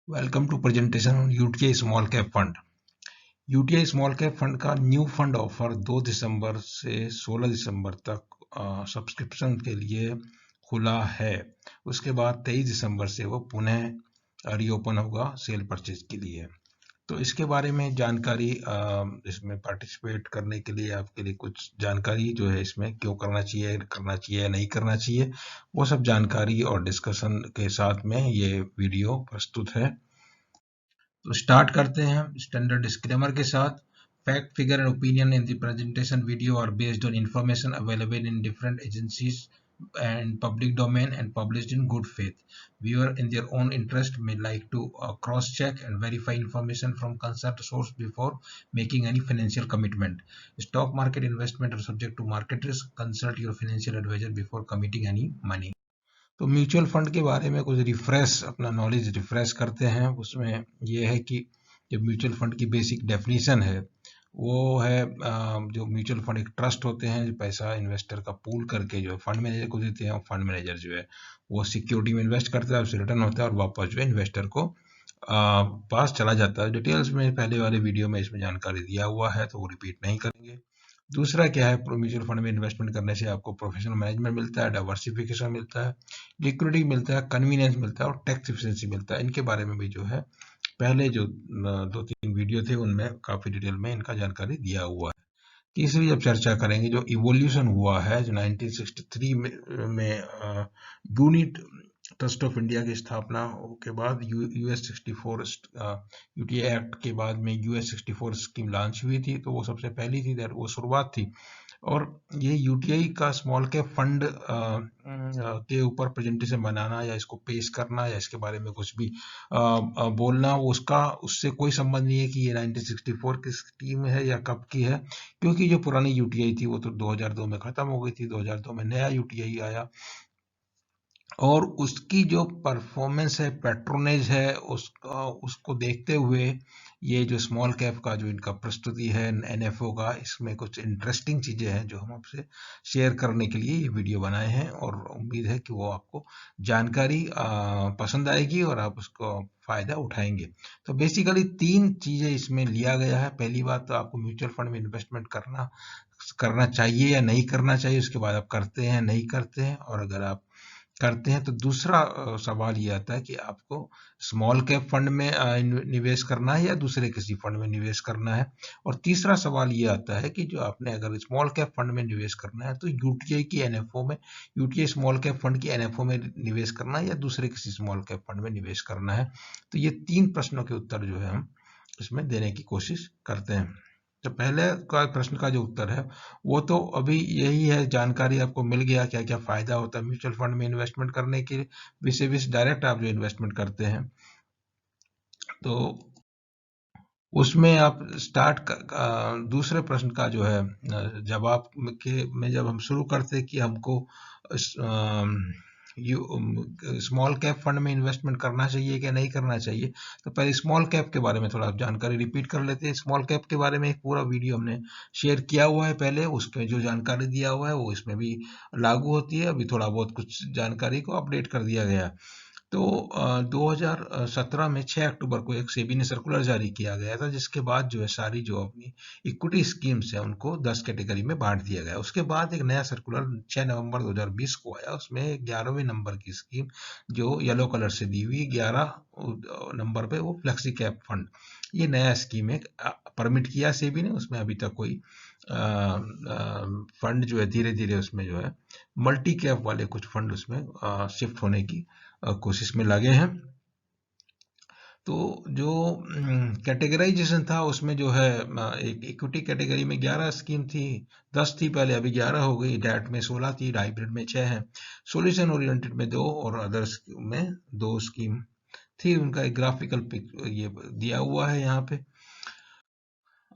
Welcome to presentation on UTI small cap fund. UTI small cap fund का new fund offer 2 दिसंबर से 16 दिसंबर तक subscription के लिए खुला है। उसके बाद 23 दिसंबर से वो पुनः रीओपन होगा सेल परचेज के लिए। तो इसके बारे में जानकारी, इसमें पार्टिसिपेट करने के लिए आपके लिए कुछ जानकारी जो है, इसमें क्यों करना चाहिए या नहीं करना चाहिए, वो सब जानकारी और डिस्कशन के साथ में ये वीडियो प्रस्तुत है। तो स्टार्ट करते हैं स्टैंडर्ड डिस्क्लेमर के साथ। Fact, figure and opinion in the presentation video are based on information available in different agencies and public domain and published in good faith. Viewer in their own interest may like to cross-check and verify information from concerned source before making any financial commitment. Stock market investment are subject to market risk. Consult your financial advisor before committing any money. तो mutual fund के बारे में कुछ अपना knowledge refresh करते हैं। उसमें ये है कि जो म्यूचुअल फंड की बेसिक डेफिनेशन है वो है, जो म्यूचुअल फंड एक ट्रस्ट होते हैं जो पैसा इन्वेस्टर का पूल करके जो फंड मैनेजर को देते हैं। फंड मैनेजर जो है वो सिक्योरिटी में इन्वेस्ट करता है, उससे रिटर्न होता है और वापस जो है इन्वेस्टर को पास चला जाता है। डिटेल्स में पहले वाले वीडियो में इसमें जानकारी दिया हुआ है, तो वो रिपीट नहीं करेंगे। दूसरा क्या है, म्यूचुअल फंड में इन्वेस्टमेंट करने से आपको प्रोफेशनल मैनेजमेंट मिलता है, डाइवर्सिफिकेशन मिलता है, लिक्विडिटी मिलता है, कन्वीनियंस मिलता है और टैक्स एफिशिएंसी मिलता है। इनके बारे में भी जो है पहले जो 2-3 वीडियो थे उनमें काफी डिटेल में इनका जानकारी दिया हुआ है। तीसरी जब चर्चा करेंगे, जो इवोल्यूशन हुआ है, जो 1963 में यूनिट ट्रस्ट ऑफ इंडिया की स्थापना के बाद यूएस 64 यूटीआई एक्ट के बाद में यूएस 64 स्कीम लॉन्च हुई थी। तो वो सबसे पहली थी, वो शुरुआत थी। और ये यूटीआई का स्मॉल कैप फंड के ऊपर प्रेजेंटेशन बनाना या इसको पेश करना या इसके बारे में कुछ भी बोलना, उसका उससे कोई संबंध नहीं है कि ये 1964 की स्कीम है या कब की है, क्योंकि जो पुरानी यूटीआई थी वो तो 2002 में खत्म हो गई थी। 2002 में नया यूटीआई आया और उसकी जो परफॉर्मेंस है, पैट्रोनेज है, उसको देखते हुए ये जो स्मॉल कैप का जो इनका प्रस्तुति है एनएफओ का, इसमें कुछ इंटरेस्टिंग चीजें हैं जो हम आपसे शेयर करने के लिए ये वीडियो बनाए हैं और उम्मीद है कि वो आपको जानकारी पसंद आएगी और आप उसको फायदा उठाएंगे। तो बेसिकली 3 चीजें इसमें लिया गया है। पहली बात तो आपको म्यूचुअल फंड में इन्वेस्टमेंट करना चाहिए या नहीं करना चाहिए, उसके बाद आप करते हैं नहीं करते हैं, और अगर आप करते हैं तो दूसरा सवाल ये आता है कि आपको स्मॉल कैप फंड में निवेश करना है या दूसरे किसी फंड में निवेश करना है। और तीसरा सवाल ये आता है कि जो आपने अगर स्मॉल कैप फंड में निवेश करना है तो यूटीआई की एनएफओ में, यूटीआई स्मॉल कैप फंड की एनएफओ में निवेश करना है या दूसरे किसी स्मॉल कैप फंड में निवेश करना है। तो ये 3 प्रश्नों के उत्तर जो है हम इसमें देने की कोशिश करते हैं। तो पहले का प्रश्न का जो उत्तर है वो तो अभी यही है, जानकारी आपको मिल गया क्या क्या फायदा होता है म्यूचुअल फंड में इन्वेस्टमेंट करने के विशेष डायरेक्ट आप जो इन्वेस्टमेंट करते हैं। तो उसमें आप दूसरे प्रश्न का जो है जवाब के में जब हम शुरू करते कि हमको स्मॉल कैप फंड में इन्वेस्टमेंट करना चाहिए क्या नहीं करना चाहिए, तो पहले स्मॉल कैप के बारे में थोड़ा जानकारी रिपीट कर लेते हैं। स्मॉल कैप के बारे में एक पूरा वीडियो हमने शेयर किया हुआ है पहले, उसमें जो जानकारी दिया हुआ है वो इसमें भी लागू होती है। अभी थोड़ा बहुत कुछ जानकारी को अपडेट कर दिया गया। तो 2017 में 6 अक्टूबर को एक सेबी ने सर्कुलर जारी किया गया था, जिसके बाद जो है सारी जो अपनी इक्विटी स्कीम्स है उनको 10 कैटेगरी में बांट दिया गया। उसके बाद एक नया सर्कुलर 6 नवंबर 2020 को आया, उसमें 11वें नंबर की स्कीम जो येलो कलर से दी हुई 11 नंबर पे, वो फ्लेक्सी कैप फंड, ये नया स्कीम है परमिट किया सेबी ने। उसमें अभी तक कोई फंड जो है धीरे धीरे उसमें जो है मल्टी कैप वाले कुछ फंड उसमें शिफ्ट होने की कोशिश में लगे हैं। तो जो कैटेगराइजेशन था उसमें जो है एक इक्विटी कैटेगरी में 11 स्कीम थी, 10 थी पहले, अभी 11 हो गई। डेट में 16 थी, हाइब्रिड में 6 है, सॉल्यूशन ओरिएंटेड में 2 और अदर्स में 2 स्कीम थी। उनका एक ग्राफिकल पिक ये दिया हुआ है यहाँ पे।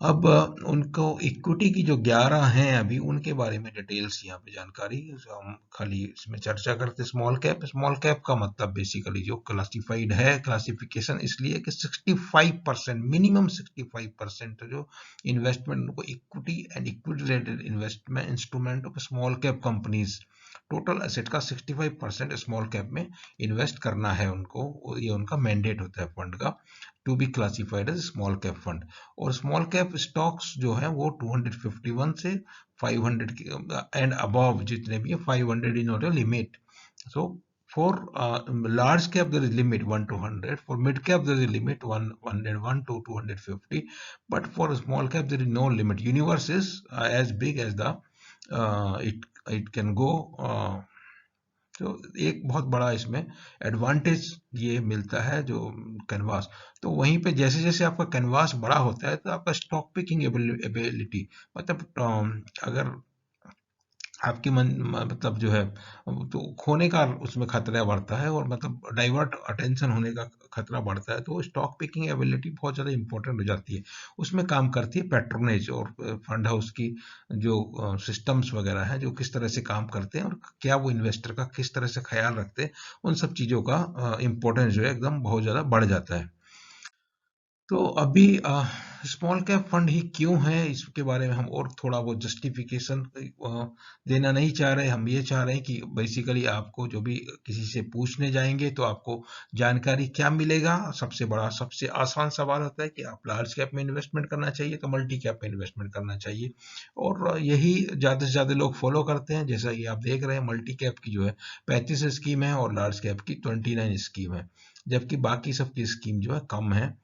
अब उनको इक्विटी की जो 11 हैं अभी, उनके बारे में डिटेल्स यहाँ पे जानकारी हम खाली इसमें चर्चा करते। स्मॉल कैप का मतलब बेसिकली जो क्लासिफाइड है, क्लासिफिकेशन इसलिए कि 65% मिनिमम 65% जो इन्वेस्टमेंट को equity and equity related investment instrument of small cap companies total asset का 65% स्मॉल कैप में इन्वेस्ट करना है उनको, ये उनका मैंडेट होता है फंड का, to be classified as small cap fund. और स्मॉल कैप स्टॉक्स जो है वो 251 से 500 एंड अबव जितने भी है, 500 in order limit. So for large cap there is limit 1 to 100. For mid cap there is a limit 101 to 250. But for small cap there is no limit. Universe is as big as the it can go. तो एक बहुत बड़ा इसमें advantage ये मिलता है जो canvas. तो वहीं पे जैसे जैसे आपका कैनवास बड़ा होता है तो आपका स्टॉक पिकिंग एबिलिटी, मतलब अगर आपकी मतलब जो है तो खोने का उसमें खतरा बढ़ता है, और मतलब डाइवर्ट अटेंशन होने का खतरा बढ़ता है। तो स्टॉक पिकिंग एबिलिटी बहुत ज़्यादा इंपॉर्टेंट हो जाती है। उसमें काम करती है पैट्रोनेज और फंड हाउस की जो सिस्टम्स वगैरह हैं, जो किस तरह से काम करते हैं और क्या वो इन्वेस्टर का किस तरह से ख्याल रखते हैं, उन सब चीज़ों का इम्पोर्टेंस जो है एकदम बहुत ज़्यादा बढ़ जाता है। तो अभी स्मॉल कैप फंड ही क्यों है, इसके बारे में हम और थोड़ा वो जस्टिफिकेशन देना नहीं चाह रहे। हम ये चाह रहे हैं कि बेसिकली आपको जो भी किसी से पूछने जाएंगे तो आपको जानकारी क्या मिलेगा। सबसे बड़ा सबसे आसान सवाल होता है कि आप लार्ज कैप में इन्वेस्टमेंट करना चाहिए तो मल्टी कैप में इन्वेस्टमेंट करना चाहिए, और यही ज़्यादा से ज़्यादा लोग फॉलो करते हैं। जैसा कि आप देख रहे हैं मल्टी कैप की जो है 35 स्कीम है और लार्ज कैप की 29 स्कीम है, जबकि बाकी सबकी स्कीम जो है कम है।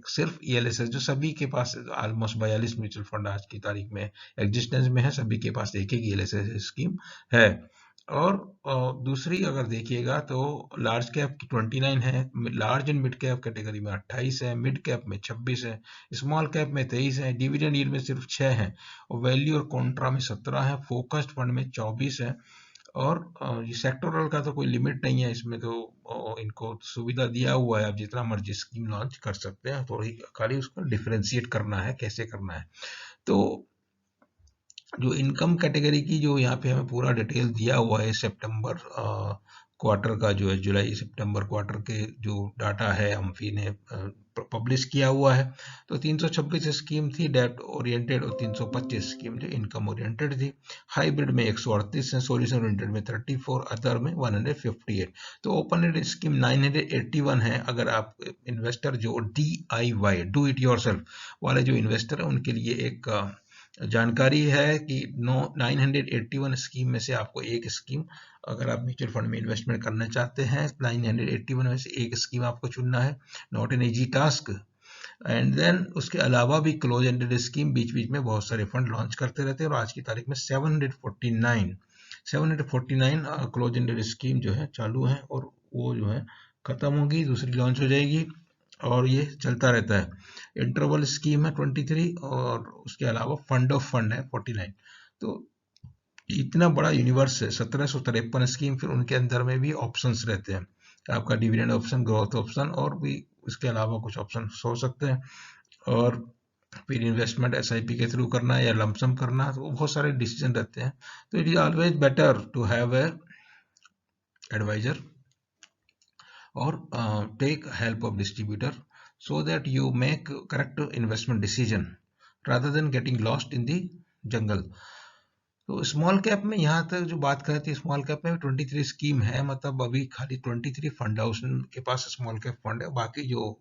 सिर्फ ईएलएसएस जो सभी के पास ऑलमोस्ट 42 म्यूचुअल फंड आज की तारीख में एग्जिस्टेंस में है, सभी के पास एक एक ईएलएसएस स्कीम है। और दूसरी अगर देखिएगा तो लार्ज कैप की 29 है, large and mid cap category में 28 है, मिड कैप में 26 है, स्मॉल कैप में 23 है, डिविडेंड यील्ड में सिर्फ 6 है, और वैल्यू और कॉन्ट्रा में 17 है, फोकस्ड फंड में 24 है। और ये सेक्टोरल का तो कोई लिमिट नहीं है इसमें, तो इनको सुविधा दिया हुआ है, आप जितना मर्जी स्कीम लॉन्च कर सकते हैं, थोड़ी खाली उसको डिफरेंशिएट करना है कैसे करना है। तो जो इनकम कैटेगरी की जो यहाँ पे हमें पूरा डिटेल दिया हुआ है सितंबर क्वार्टर का, जो है जुलाई सितंबर क्वार्टर के जो डाटा है अम्फी ने पब्लिश किया हुआ है, तो 326 स्कीम थी डेट ओरिएंटेड और 325 स्कीम जो इनकम ओरिएंटेड थी। हाइब्रिड में 138 है, सॉल्यूशन ओरिएंटेड में 34, अदर में 158। तो ओपन एंडेड स्कीम 981 है। अगर आप इन्वेस्टर जो DIY डू इट योरसेल्फ वाले जो इन्वेस्टर है उनके लिए एक जानकारी है कि 981 स्कीम में से आपको एक स्कीम, अगर आप म्यूचुअल फंड में इन्वेस्टमेंट करना चाहते हैं 981 में से एक स्कीम आपको चुनना है, not an easy task. And then उसके अलावा भी क्लोज एंडेड स्कीम बीच बीच में बहुत सारे फंड लॉन्च करते रहते हैं, और आज की तारीख में 749 क्लोज एंडेड स्कीम जो है चालू है, और वो जो है खत्म होगी, दूसरी लॉन्च हो जाएगी, और ये चलता रहता है। इंटरवल स्कीम है 23, और उसके अलावा फंड ऑफ फंड है 49। तो इतना बड़ा यूनिवर्स है, 1753 स्कीम, फिर उनके अंदर में भी ऑप्शंस रहते हैं, आपका डिविडेंड ऑप्शन, ग्रोथ ऑप्शन, और भी इसके अलावा कुछ ऑप्शन हो सकते हैं। और फिर इन्वेस्टमेंट SIP के थ्रू करना है या लमसम करना है, तो बहुत सारे डिसीजन रहते हैं। तो it is always better to have a advisor or take help of distributor so that you make correct investment decision rather than getting lost in the jungle। तो स्मॉल कैप में यहाँ तक जो बात करें थी, स्मॉल कैप में 23 scheme है, मतलब अभी खाली 23 फंड हाउस के पास स्मॉल कैप फंड है, बाकी जो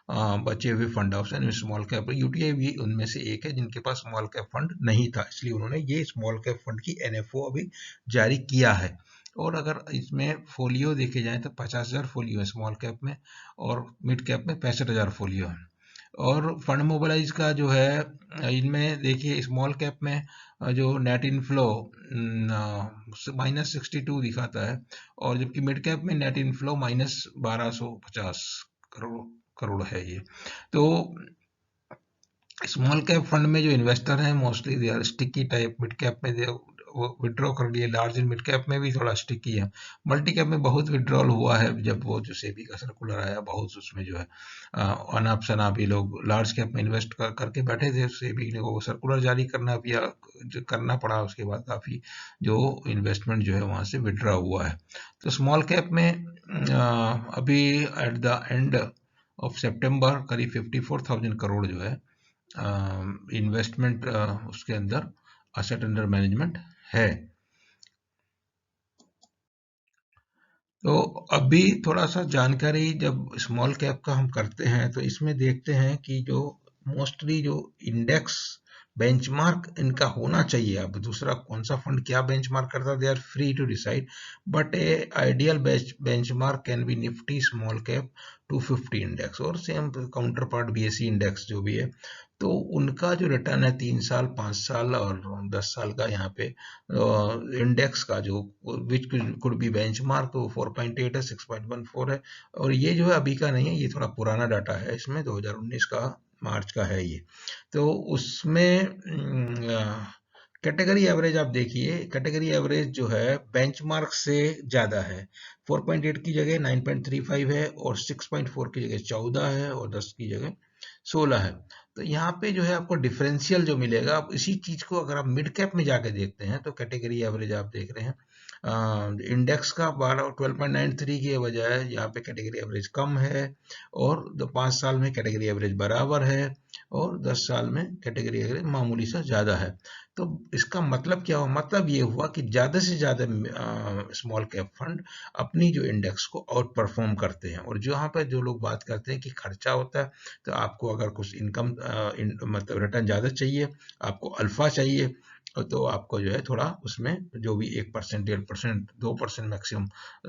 बचे हुए फंड हाउस है स्मॉल कैप, UTI भी उनमें से एक है जिनके पास स्मॉल कैप फंड नहीं था, इसलिए उन्होंने ये स्मॉल कैप फंड की NFO अभी जारी किया है। और अगर इसमें फोलियो देखे जाए तो 50,000 फोलियो है स्मॉल कैप में, और मिड कैप में 65,000 फोलियो है। और फंड मोबिलाइज का जो है इनमें देखिए स्मॉल कैप में जो नेट इनफ्लो -62 दिखाता है, और जबकि मिड कैप में नेट इनफ्लो -1250 करोड़ है ये। तो स्मॉल कैप फंड में जो इन्वेस्टर हैं mostly they are sticky type, mid cap में दे वो विड्रॉ कर लिए, लार्ज एंड मिड कैप में भी थोड़ा स्टिकी है, मल्टी कैप में बहुत विड्रॉल हुआ है जब वो जो सेबी का सर्कुलर आया, बहुत उसमें जो है अनाप शनाप ही लोग लार्ज कैप में इन्वेस्ट करके बैठे थे, सेबी ने वो सर्कुलर जारी करना करना पड़ा, उसके बाद काफ़ी जो इन्वेस्टमेंट जो है वहाँ से विड्रॉ हुआ है। तो स्मॉल कैप में अभी एट द एंड ऑफ सितंबर करीब 54,000 करोड़ जो है इन्वेस्टमेंट उसके अंदर असेट अंडर मैनेजमेंट है। तो अभी थोड़ा सा जानकारी जब स्मॉल कैप का हम करते हैं तो इसमें देखते हैं कि जो मोस्टली जो इंडेक्स बेंचमार्क इनका होना चाहिए। अब दूसरा कौन सा फंड क्या बेंचमार्क करता है, they are free to decide, but a ideal benchmark can be Nifty small cap 250 index और same counterpart BSE index जो भी है। तो उनका जो रिटर्न है 3 साल, 5 साल और 10 साल का, यहाँ पे इंडेक्स का जो विच कुड बी बेंचमार्क, तो 4.8 है, 6.14 है। और ये जो है अभी का नहीं है, ये थोड़ा पुराना डाटा है, इसमें 2019 का मार्च का है ये। तो उसमें कैटेगरी एवरेज आप देखिए, कैटेगरी एवरेज जो है बेंचमार्क से ज्यादा है। 4.8 की जगह 9.35 है और 6.4 की जगह 14 है और 10 की जगह 16 है। तो यहाँ पे जो है आपको डिफरेंशियल जो मिलेगा, आप इसी चीज को अगर आप मिड कैप में जाके देखते हैं तो कैटेगरी एवरेज आप देख रहे हैं इंडेक्स का 12.93 के बजाय यहाँ पे कैटेगरी एवरेज कम है, और 5 साल में कैटेगरी एवरेज बराबर है और 10 साल में कैटेगरी एवरेज मामूली सा ज्यादा है। तो इसका मतलब क्या हुआ, मतलब ये हुआ कि ज्यादा से ज्यादा स्मॉल कैप फंड अपनी जो इंडेक्स को आउट परफॉर्म करते हैं। और जो यहाँ पर जो लोग बात करते हैं कि खर्चा होता है, तो आपको अगर कुछ इनकम मतलब रिटर्न ज्यादा चाहिए, आपको अल्फा चाहिए, तो आपको जो है थोड़ा उसमें जो भी 1%, 1.5%, 2% मैक्सिमम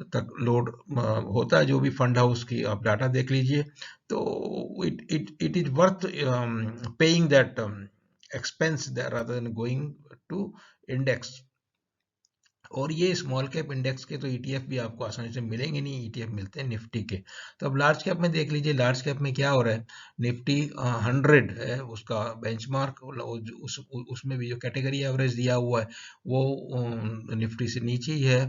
तक लोड होता है। जो भी फंड हाउस की आप डाटा देख लीजिए, तो it is worth paying that expense rather than going to index। और ये स्मॉल कैप इंडेक्स के तो ईटीएफ भी आपको आसानी से मिलेंगे नहीं, ईटीएफ मिलते हैं निफ्टी के। तो अब लार्ज कैप में देख लीजिए, लार्ज कैप में क्या हो रहा है, निफ्टी 100 है उसका बेंचमार्क, उसमें भी जो कैटेगरी एवरेज दिया हुआ है वो निफ्टी से नीचे ही है,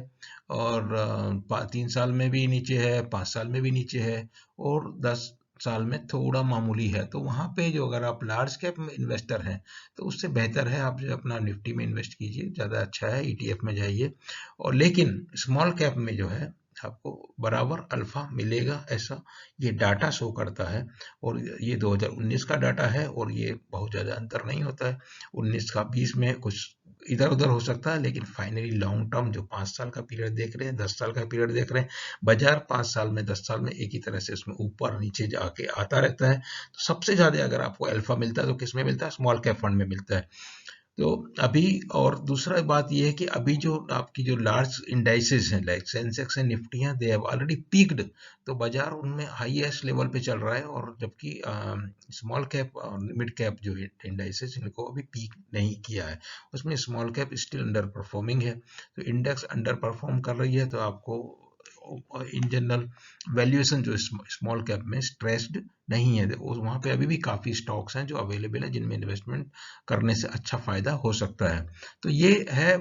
और 3 साल में भी नीचे है, 5 साल में भी नीचे है, और 10 साल में थोड़ा मामूली है। तो वहां पे जो अगर आप लार्ज कैप में इन्वेस्टर हैं तो उससे बेहतर है आप जो अपना निफ्टी में इन्वेस्ट कीजिए, ज़्यादा अच्छा है, ईटीएफ में जाइए। और लेकिन स्मॉल कैप में जो है आपको बराबर अल्फा मिलेगा, ऐसा ये डाटा शो करता है। और ये 2019 का डाटा है और ये बहुत ज़्यादा अंतर नहीं होता है, 19 का 20 में कुछ इधर उधर हो सकता है, लेकिन फाइनली लॉन्ग टर्म जो 5 साल का पीरियड देख रहे हैं, 10 साल का पीरियड देख रहे हैं, बाजार 5 साल में 10 साल में एक ही तरह से उसमें ऊपर नीचे जाके आता रहता है। तो सबसे ज्यादा अगर आपको अल्फा मिलता है तो किस में मिलता है, स्मॉल कैप फंड में मिलता है। तो अभी, और दूसरा बात यह है कि अभी जो आपकी जो लार्ज इंडाइसेस हैं लाइक सेंसेक्स एंड निफ्टियां, दे हैव ऑलरेडी पीक्ड। तो बाजार उनमें हाईएस्ट लेवल पे चल रहा है, और जबकि स्मॉल कैप और मिड कैप जो इंडाइसेस इनको अभी पीक नहीं किया है, उसमें small cap still under performing है। तो इंडेक्स अंडर परफॉर्म कर रही है, तो आपको इन जनरल वैल्यूएशन जो स्मॉल कैप में स्ट्रेस्ड नहीं है, वहां पे अभी भी काफी स्टॉक्स हैं जो अवेलेबल है, जिनमें इन्वेस्टमेंट करने से अच्छा फायदा हो सकता है। तो ये है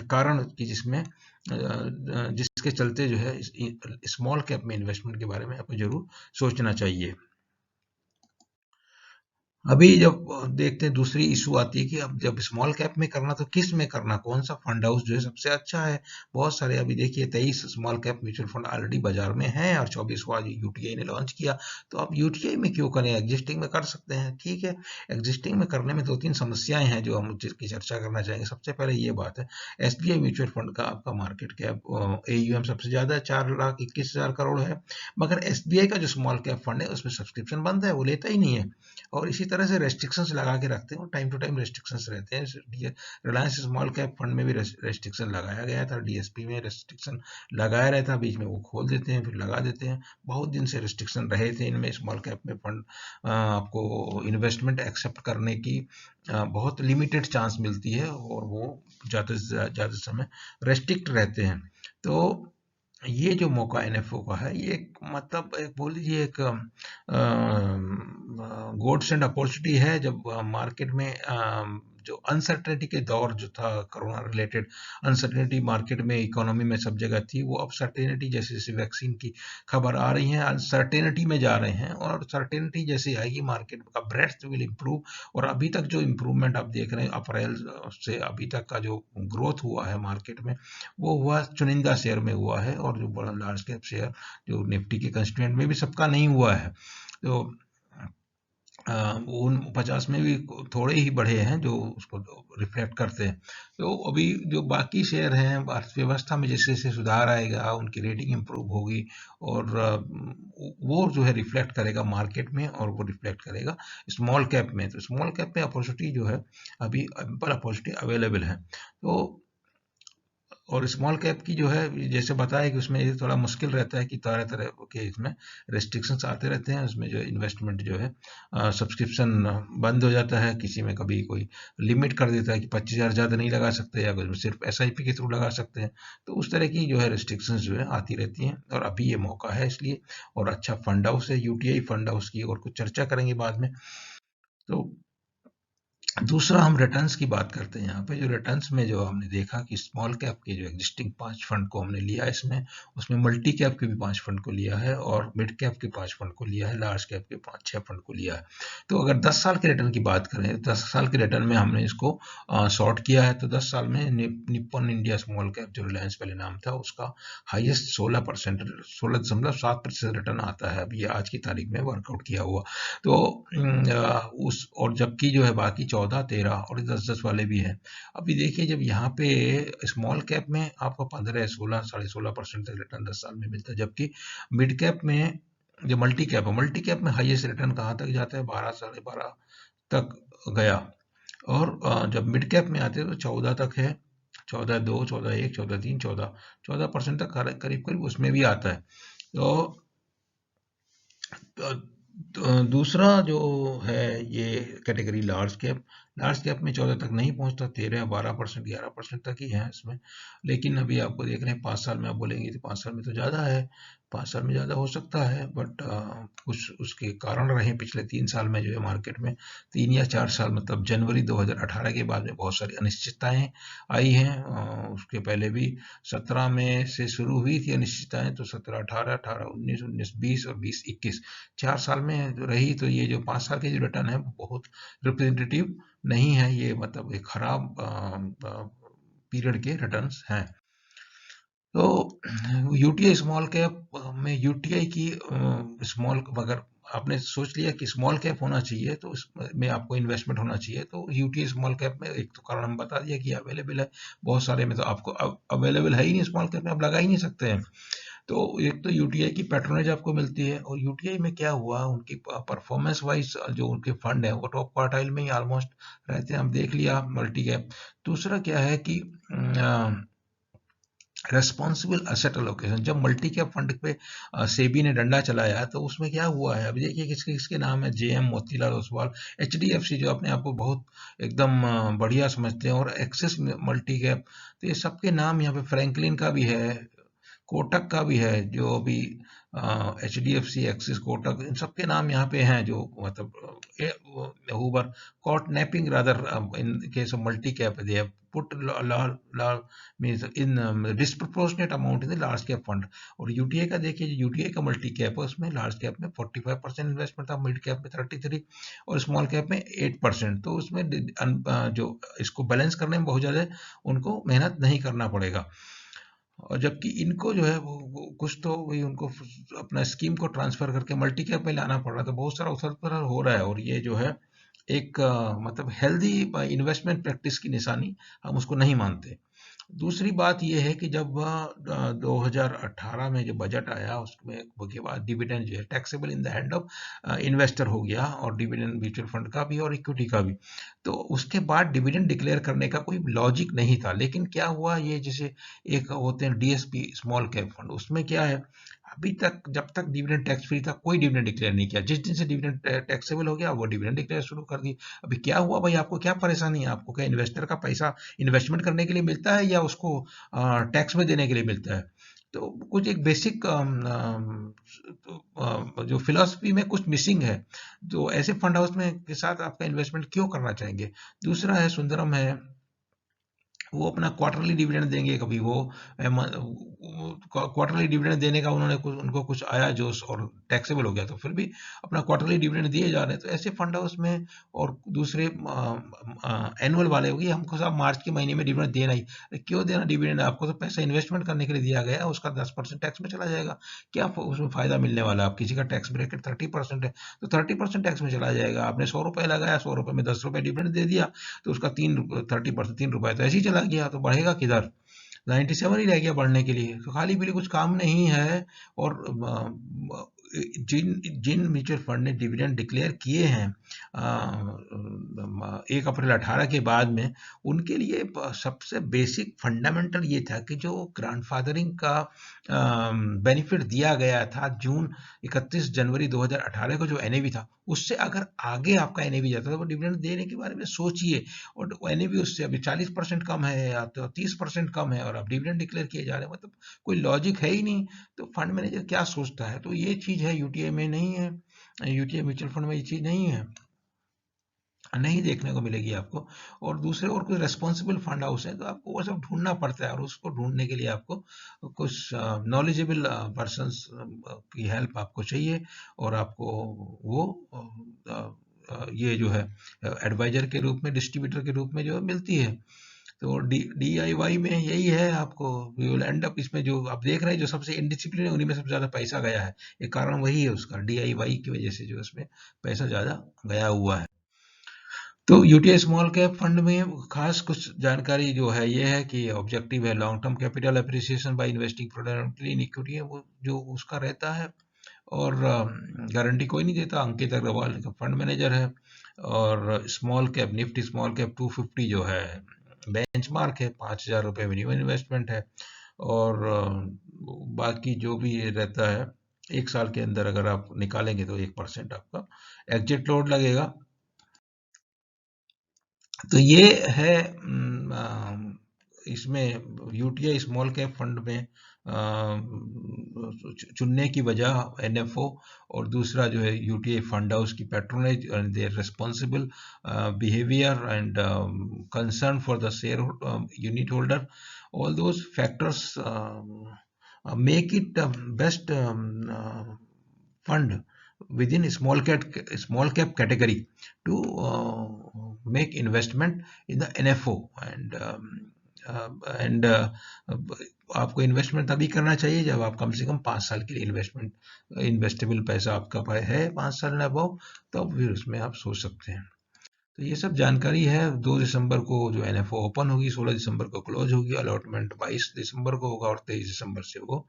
कारण कि जिसमें जिसके चलते जो है स्मॉल कैप में इन्वेस्टमेंट के बारे में आपको जरूर सोचना चाहिए। अभी जब देखते हैं दूसरी इशू आती है कि अब जब स्मॉल कैप में करना तो किस में करना, कौन सा फंड हाउस जो है सबसे अच्छा है। बहुत सारे अभी देखिए 23 small cap mutual fund already बाजार में हैं और 24वां यूटीआई ने लॉन्च किया। तो आप यूटीआई में क्यों करें, एग्जिस्टिंग में कर सकते हैं, ठीक है। एग्जिस्टिंग में करने में 2-3 समस्याएं हैं जो हम जिसकी चर्चा करना चाहेंगे। सबसे पहले ये बात है, एसबीआई म्यूचुअल फंड का आपका मार्केट कैप एयूएम सबसे ज्यादा 4,21,000 करोड़ है, मगर एसबीआई का जो स्मॉल कैप फंड है उसमें सब्सक्रिप्शन बंद है, वो लेता ही नहीं है। और इसी तरह से रेस्ट्रिक्शंस लगा के रखते हैं, टाइम टू टाइम रेस्ट्रिक्शंस रहते हैं। रिलायंस स्मॉल कैप फंड में भी रेस्ट्रिक्शन लगाया गया था, डीएसपी में रेस्ट्रिक्शन लगाया रहता है, बीच में वो खोल देते हैं फिर लगा देते हैं। बहुत दिन से रेस्ट्रिक्शन रहे थे इनमें, स्मॉल कैप में फंड आपको इन्वेस्टमेंट एक्सेप्ट करने की बहुत लिमिटेड चांस मिलती है, और वो ज़्यादा से ज़्यादा समय रेस्ट्रिक्ट रहते हैं। तो ये जो मौका एनएफओ का है, ये मतलब एक बोल लीजिए एक गोड्स एंड अपॉर्चुनिटी है। जब मार्केट में जो अनसर्टेनिटी के दौर जो था, कोरोना रिलेटेड अनसर्टेनिटी मार्केट में, इकोनॉमी में, सब जगह थी, वो अब सर्टेनिटी जैसे जैसे वैक्सीन की खबर आ रही है, अनसर्टेनिटी में जा रहे हैं, और सर्टेनिटी जैसे आएगी मार्केट का ब्रेड्थ विल इम्प्रूव। और अभी तक जो इम्प्रूवमेंट आप देख रहे हैं अप्रैल से अभी तक का जो ग्रोथ हुआ है मार्केट में, वो हुआ चुनिंदा शेयर में हुआ है, और जो बड़ा लार्ज कैप शेयर जो निफ्टी के कंस्टिट्यूएंट में भी सबका नहीं हुआ है। तो उन 50 में भी थोड़े ही बढ़े हैं जो उसको रिफ्लेक्ट करते हैं। तो अभी जो बाकी शेयर हैं, अर्थव्यवस्था में जैसे जैसे सुधार आएगा, उनकी रेटिंग इम्प्रूव होगी और वो जो है रिफ्लेक्ट करेगा मार्केट में, और वो रिफ्लेक्ट करेगा स्मॉल कैप में। तो स्मॉल कैप में अपॉर्चुनिटी जो है अभी एम्पल अपॉर्चुनिटी अवेलेबल है। तो और स्मॉल कैप की जो है जैसे बताया कि उसमें ये थोड़ा मुश्किल रहता है कि तरह तरह के इसमें रेस्ट्रिक्शंस आते रहते हैं, उसमें जो इन्वेस्टमेंट जो है सब्सक्रिप्शन बंद हो जाता है, किसी में कभी कोई लिमिट कर देता है कि 25,000 ज़्यादा नहीं लगा सकते, या कुछ सिर्फ SIP के थ्रू लगा सकते हैं। तो उस तरह की जो है रेस्ट्रिक्शंस जो है आती रहती हैं, और अभी ये मौका है इसलिए। और अच्छा फंड हाउस है UTI फंड हाउस की, और कुछ चर्चा करेंगे बाद में। तो दूसरा हम रिटर्न्स की बात करते हैं। यहाँ पे जो रिटर्न्स में जो हमने देखा कि स्मॉल कैप के जो एग्जिस्टिंग 5 फंड को हमने लिया इसमें, उसमें मल्टी कैप के भी 5 फंड को लिया है, और मिड कैप के 5 फंड को लिया है, लार्ज कैप के 5-6 फंड को लिया है। तो अगर 10 साल के रिटर्न की बात करें, 10 साल के रिटर्न में हमने इसको सॉर्ट किया है। तो 10 साल में निप्पॉन इंडिया स्मॉल कैप, जो रिलायंस पहले नाम था, उसका हाईएस्ट 16%, 16.7% रिटर्न आता है। अभी आज की तारीख में वर्कआउट किया हुआ। तो उस और जबकि जो है बाकी 14, 13 और 10-10 वाले भी हैं। अभी देखिए, जब यहाँ पे स्मॉल कैप में आपको 15, 16, 16.5% तक रिटर्न 10 साल में मिलता है, जबकि मिड कैप में जो मल्टी कैप है, मल्टी कैप में हाईएस्ट रिटर्न कहाँ तक जाता है, 12, 12.5 तक गया। और जब मिड कैप में आते हैं तो 14 तक है, 14.2, 14.1, 14.3, 14% तक करीब करीब उसमें भी आता है। तो दूसरा जो है ये कैटेगरी लार्ज कैप में 14 तक नहीं पहुंचता, 13, 12%, 11% तक ही है इसमें। लेकिन अभी आपको देख रहे हैं 5 साल में, आप बोलेंगे तो 5 साल में तो ज़्यादा है, 5 साल में ज़्यादा हो सकता है, बट कुछ उसके कारण रहे पिछले 3 साल में जो है मार्केट में। 3 या 4 साल, मतलब जनवरी 2018 के बाद में बहुत सारी अनिश्चितताएं आई हैं। उसके पहले भी 17 में से शुरू हुई थी अनिश्चितताएं, तो 17, 18, 18, 19, 19, 20 और 20, 21 4 साल में रही। तो ये जो 5 साल के जो रिटर्न है वो बहुत रिप्रेजेंटेटिव नहीं है, ये मतलब एक खराब पीरियड के रिटर्न्स हैं। तो यूटीआई स्मॉल कैप में, यूटीआई की स्मॉल, अगर आपने सोच लिया कि स्मॉल कैप होना चाहिए तो इसमें आपको इन्वेस्टमेंट होना चाहिए, तो यूटीआई स्मॉल कैप में एक तो कारण हम बता दिया कि अवेलेबल है बहुत सारे में, तो आपको अवेलेबल है ही नहीं स्मॉल कैप में, आप लगा ही नहीं सकते हैं। तो एक तो यूटीआई की पैट्रोनेज आपको मिलती है, और यूटीआई में क्या हुआ, उनकी परफॉर्मेंस वाइज जो उनके फंड है वो टॉप क्वार्टाइल में ही ऑलमोस्ट रहते हैं, हम देख लिया मल्टी कैप। दूसरा क्या है कि रेस्पॉन्सिबल एसेट एलोकेशन, जब मल्टी कैप फंड पे सेबी ने डंडा चलाया तो उसमें क्या हुआ है, अभी देखिए किसके किसके नाम है, जेएम, मोतीलाल ओसवाल, एचडीएफसी जो अपने आप को बहुत एकदम बढ़िया समझते हैं, और एक्सिस मल्टी कैप, तो ये सबके नाम यहाँ पे, फ्रैंकलिन का भी है, कोटक का भी है, जो अभी HDFC, एक्सिस, कोटक, इन सबके नाम यहाँ पे हैं, जो मतलब Hoover caught napping rather in case of multi cap, they have put means in disproportionate amount in the large cap fund। और यूटीआई का देखिए, यूटीआई का मल्टी कैप है, उसमें लार्ज कैप में 45% इन्वेस्टमेंट था, मिड कैप में 33 और स्मॉल कैप में 8%। तो उसमें जो इसको बैलेंस करने में बहुत ज़्यादा उनको मेहनत नहीं करना पड़ेगा। और जबकि इनको जो है वो कुछ तो वही उनको अपना स्कीम को ट्रांसफर करके मल्टी कैप में लाना पड़ रहा है, तो बहुत सारा उथल पुथल हो रहा है, और ये जो है एक मतलब हेल्दी इन्वेस्टमेंट प्रैक्टिस की निशानी हम उसको नहीं मानते। दूसरी बात ये है कि जब 2018 में जो बजट आया उसमें के बाद डिविडेंड जो है taxable in the hand of investor हो गया, और डिविडेंड म्यूचुअल फंड का भी और इक्विटी का भी। तो उसके बाद डिविडेंड डिक्लेयर करने का कोई लॉजिक नहीं था। लेकिन क्या हुआ, ये जैसे एक होते हैं डीएसपी स्मॉल कैप फंड, उसमें क्या है, अभी तक जब तक डिविडेंड टैक्स फ्री था कोई डिविडेंड डिक्लेयर नहीं किया, जिस दिन से डिविडेंड टैक्सेबल हो गया वो डिविडेंड डिक्लेयर शुरू कर दी। अभी क्या हुआ भाई, आपको क्या परेशानी है, आपको क्या इन्वेस्टर का पैसा इन्वेस्टमेंट करने के लिए मिलता है या उसको टैक्स में देने के लिए मिलता है? तो कुछ एक बेसिक जो फिलॉसफी में कुछ मिसिंग है, तो ऐसे फंड हाउस में के साथ आपका इन्वेस्टमेंट क्यों करना चाहेंगे? दूसरा है सुंदरम है, वो अपना क्वार्टरली डिविडेंड देंगे, कभी वो क्वार्टरली डिविडेंड देने का उनको कुछ आया जोश और टैक्सेबल हो गया, तो फिर भी अपना क्वार्टरली डिविडेंड दिए जा रहे हैं। तो ऐसे फंड हाउस में और दूसरे एनुअल वाले होगी, हमको सब मार्च के महीने में डिविडेंड देना ही, क्यों देना डिविडेंड? आपको तो पैसा इन्वेस्टमेंट करने के लिए दिया गया है, उसका 10% टैक्स में चला जाएगा, क्या उसमें फायदा मिलने वाला है? आप किसी का टैक्स ब्रैकेट 30% है तो 30% टैक्स में चला जाएगा। आपने 100 रुपए लगाया, 100 रुपए में 10 रुपए डिविडेंड दे दिया, तो उसका 30% 3 रुपए तो ऐसे ही चला गया, तो बढ़ेगा किधर? 97 ही रह गया बढ़ने के लिए, तो खाली पीली कुछ काम नहीं है। और जिन जिन म्यूचुअल फंड ने डिविडेंड डिक्लेयर किए हैं 1 अप्रैल 18 के बाद में, उनके लिए सबसे बेसिक फंडामेंटल ये था कि जो ग्रैंडफादरिंग का बेनिफिट दिया गया था जून 31 जनवरी 2018 को, जो एनएवी था, उससे अगर आगे आपका एनएवी जाता है तो वो डिविडेंड देने के बारे में सोचिए। और एनएवी उससे अभी 40% कम है या तो 30% कम है, और अब डिविडेंड डिक्लेयर किए जा रहे हैं, मतलब कोई लॉजिक है ही नहीं। तो फंड मैनेजर क्या सोचता है? तो ये चीज है यूटीआई में नहीं है, यूटीआई म्यूचुअल फंड में ये चीज नहीं है, नहीं देखने को मिलेगी आपको। और दूसरे और कुछ रेस्पॉन्सिबल फंड हाउस है तो आपको वो सब ढूंढना पड़ता है, और उसको ढूंढने के लिए आपको कुछ नॉलेजेबल पर्सन्स की हेल्प आपको चाहिए, और आपको वो ये जो है एडवाइजर के रूप में, डिस्ट्रीब्यूटर के रूप में जो मिलती है। तो DIY में यही है, आपको वी विल एंड अप इसमें, जो आप देख रहे हैं जो सबसे इनडिसिप्लिन है उन्हीं में सबसे ज्यादा पैसा गया है। एक कारण वही है उसका, DIY की वजह से जो इसमें पैसा ज्यादा गया हुआ है। तो यूटीआई स्मॉल कैप फंड में खास कुछ जानकारी जो है ये है कि ऑब्जेक्टिव है long term capital appreciation by investing प्रोडक्टली इन इक्विटी है, वो जो उसका रहता है। और गारंटी कोई नहीं देता। अंकित अग्रवाल का फंड मैनेजर है। और small cap Nifty small cap 250 जो है बेंचमार्क है, 5,000 रुपये मिनिमम इन्वेस्टमेंट है। और बाकी जो भी ये रहता है, 1 साल के अंदर अगर आप निकालेंगे तो 1% आपका एग्जिट लोड लगेगा। तो ये है इसमें यूटीआई स्मॉल कैप फंड में चुनने की वजह एनएफओ, और दूसरा जो है यूटीआई फंड हाउस की patronage and their responsible behaviour and concern for the share unit holder, all those factors make it best fund within small cap category to make investment in the NFO। And आपको investment तभी करना चाहिए जब आप कम से कम 5 साल के लिए इन्वेस्टेबल पैसा आपका है 5 साल अबव, तब फिर उसमें आप सोच सकते हैं। तो ये सब जानकारी है। 2 दिसंबर को जो एनएफओ ओपन होगी, 16 दिसंबर को क्लोज होगी, अलॉटमेंट 22 दिसंबर को होगा, और 23 दिसंबर से वो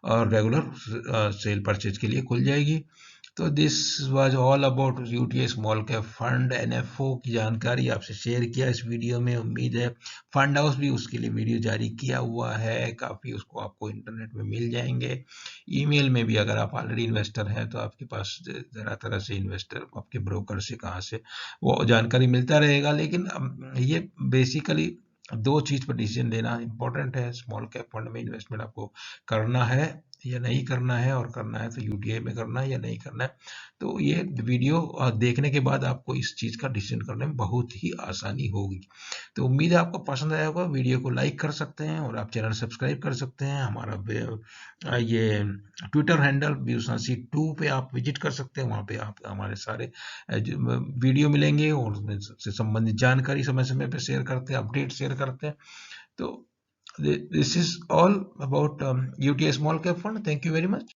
और रेगुलर सेल परचेज के लिए खुल जाएगी। तो this was all about UTI small cap fund NFO की जानकारी आपसे शेयर किया इस वीडियो में। उम्मीद है फंड हाउस भी उसके लिए वीडियो जारी किया हुआ है, काफ़ी उसको आपको इंटरनेट में मिल जाएंगे। ईमेल में भी अगर आप ऑलरेडी इन्वेस्टर हैं तो आपके पास तरह तरह से इन्वेस्टर आपके ब्रोकर से कहाँ से वो जानकारी मिलता रहेगा। लेकिन ये बेसिकली 2 चीज पर डिसीजन लेना इंपॉर्टेंट है। स्मॉल कैप फंड में इन्वेस्टमेंट आपको करना है या नहीं करना है, और करना है तो यूटीआई में करना है या नहीं करना है। तो ये वीडियो देखने के बाद आपको इस चीज का डिसीजन करने में बहुत ही आसानी होगी। तो उम्मीद है आपको पसंद आया होगा। वीडियो को लाइक कर सकते हैं, और आप चैनल सब्सक्राइब कर सकते हैं। हमारा ये ट्विटर हैंडल BUSANSI2 पे आप विजिट कर सकते हैं, वहाँ पे आप हमारे सारे वीडियो मिलेंगे, और उससे संबंधित जानकारी समय समय पे शेयर करते हैं, अपडेट शेयर करते हैं। तो this is all about UTI small cap fund. Thank you very much.